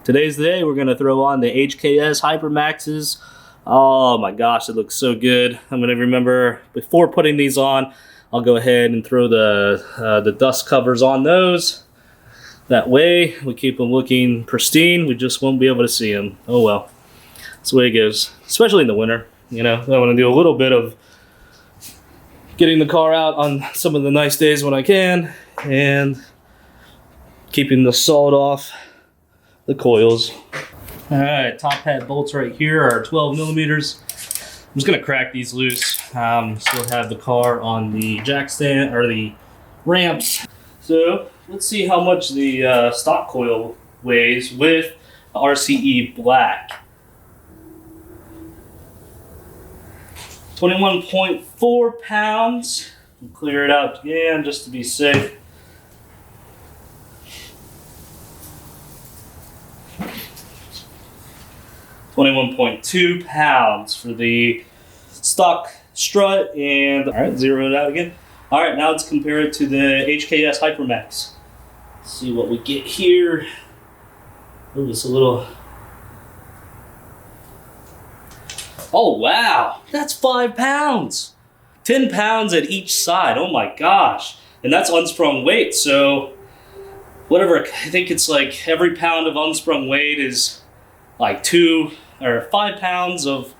Today's the day we're going to throw on the HKS Hipermaxes. Oh my gosh, it looks so good. I'm going to remember, before putting these on, I'll go ahead and throw the dust covers on those. That way, we keep them looking pristine. We just won't be able to see them. Oh well. That's the way it goes, especially in the winter. You know, I want to do a little bit of getting the car out on some of the nice days when I can, and keeping the salt off the coils. All right, top hat bolts right here are 12 millimeters. I'm just gonna crack these loose. Still have the car on the jack stand, or the ramps. So let's see how much the stock coil weighs with RCE black. 21.4 pounds. I'll clear it out again just to be safe. $21.2 pounds for the stock strut, and all right, zero it out again. All right, now let's compare it to the HKS Hipermax. Let's see what we get here. Oh, it's a little. Oh wow, that's 5 pounds. 10 pounds at each side. Oh my gosh, and that's unsprung weight. So whatever, I think it's like every pound of unsprung weight is like 2 or 5 pounds of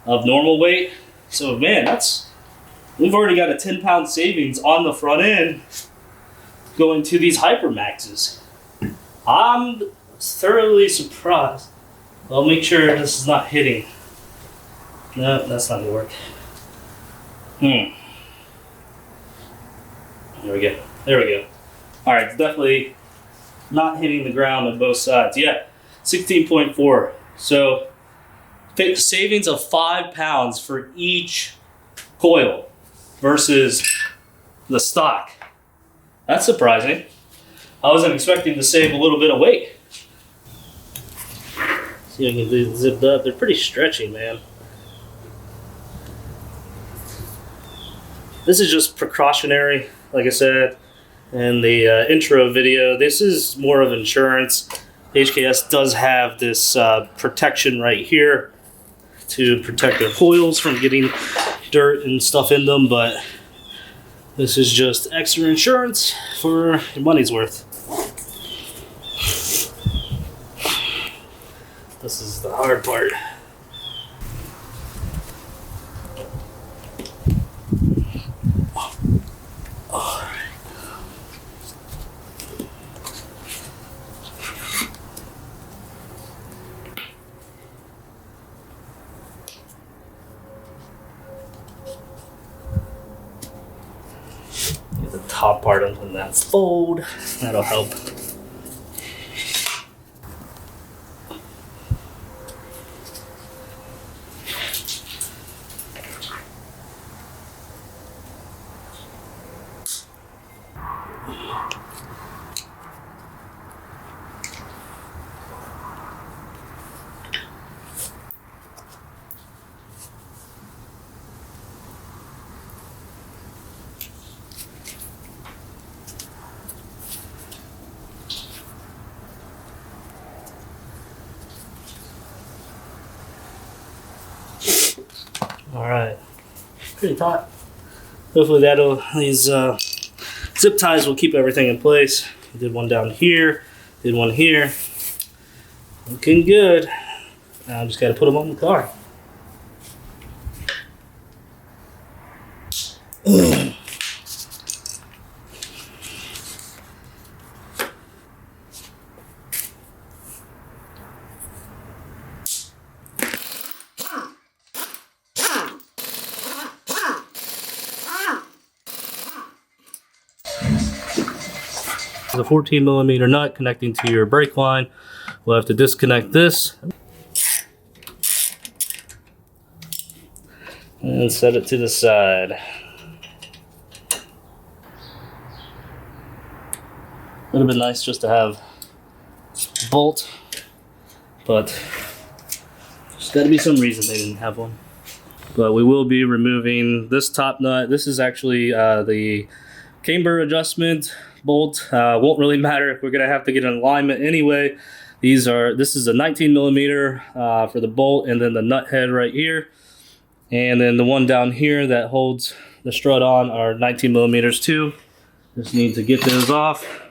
normal weight. So man, we've already got a 10-pound savings on the front end going to these Hypermaxes. I'm thoroughly surprised. I'll make sure this is not hitting. No, that's not gonna work. There we go. There we go. All right, it's definitely not hitting the ground on both sides. Yeah, 16.4. So savings of 5 pounds for each coil versus the stock. That's surprising. I wasn't expecting to save a little bit of weight. See if I can do zipped up. They're pretty stretchy, man. This is just precautionary, like I said in the intro video. This is more of insurance. HKS does have this protection right here to protect their coils from getting dirt and stuff in them, but this is just extra insurance for your money's worth. This is the hard part. Top part of that fold, that'll help. All right, pretty tight. Hopefully these zip ties will keep everything in place. Did one down here, did one here. Looking good. Now I just got to put them on the car. A 14 millimeter nut connecting to your brake line. We'll have to disconnect this and set it to the side. Would have been nice just to have a bolt, but there's got to be some reason they didn't have one. But we will be removing this top nut. This is actually the camber adjustment bolt. Won't really matter if we're gonna have to get an alignment anyway. This is a 19 millimeter for the bolt, and then the nut head right here. And then the one down here that holds the strut on are 19 millimeters too. Just need to get those off.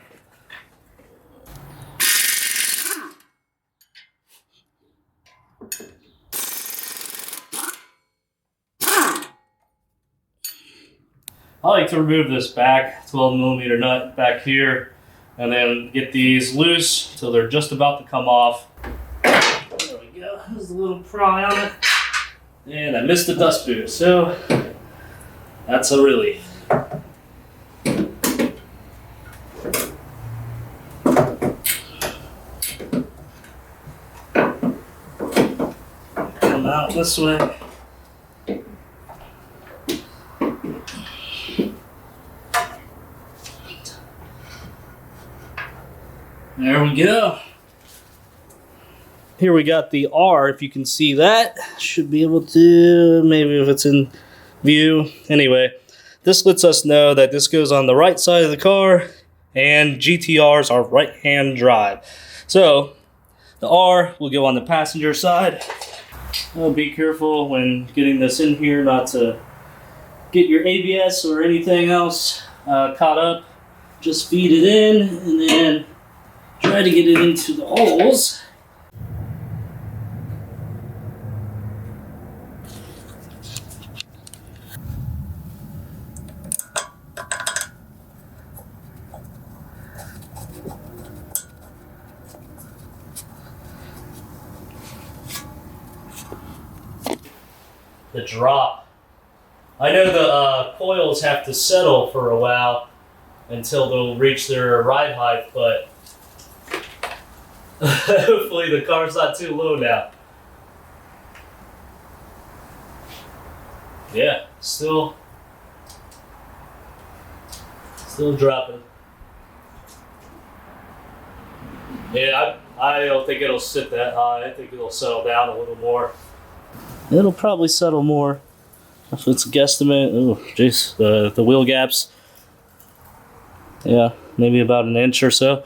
I like to remove this back 12 millimeter nut back here and then get these loose until they're just about to come off. There we go. There's a little pry on it. And I missed the dust boot, so that's a relief. Come out this way. There we go. Here we got the R, if you can see that. Should be able to, maybe if it's in view. Anyway, this lets us know that this goes on the right side of the car, and GTRs are right-hand drive. So, the R will go on the passenger side. Be careful when getting this in here not to get your ABS or anything else caught up. Just feed it in, and then try to get it into the holes. The drop. I know the coils have to settle for a while until they'll reach their ride height, but hopefully the car's not too low now. Yeah, still dropping. Yeah, I don't think it'll sit that high. I think it'll settle down a little more. It'll probably settle more if it's a guesstimate. Oh, jeez, the wheel gaps. Yeah, maybe about an inch or so.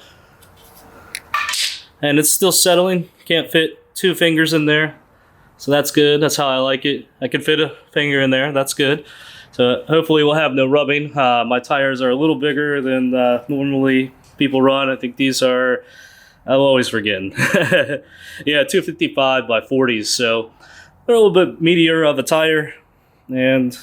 And it's still settling. Can't fit 2 fingers in there. So that's good. That's how I like it. I can fit a finger in there. That's good. So hopefully we'll have no rubbing. My tires are a little bigger than normally people run. I think these are, I'm always forgetting. Yeah, 255 by 40s. So they're a little bit meatier of a tire. And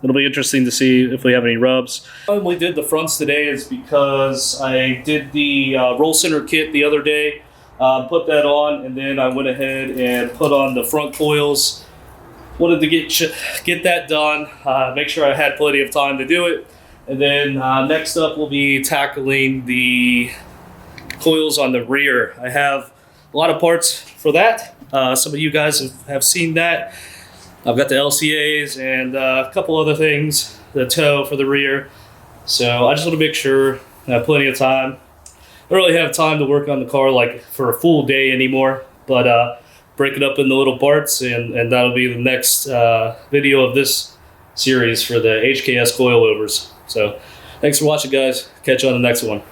it'll be interesting to see if we have any rubs. I only did the fronts today is because I did the roll center kit the other day. Put that on, and then I went ahead and put on the front coils. Wanted to get that done, make sure I had plenty of time to do it. And then next up we'll be tackling the coils on the rear. I have a lot of parts for that. Some of you guys have seen that. I've got the LCAs and a couple other things, the toe for the rear. So I just want to make sure I have plenty of time. I don't really have time to work on the car like for a full day anymore, but break it up into little parts, and that'll be the next video of this series for the HKS coilovers. So thanks for watching, guys. Catch you on the next one.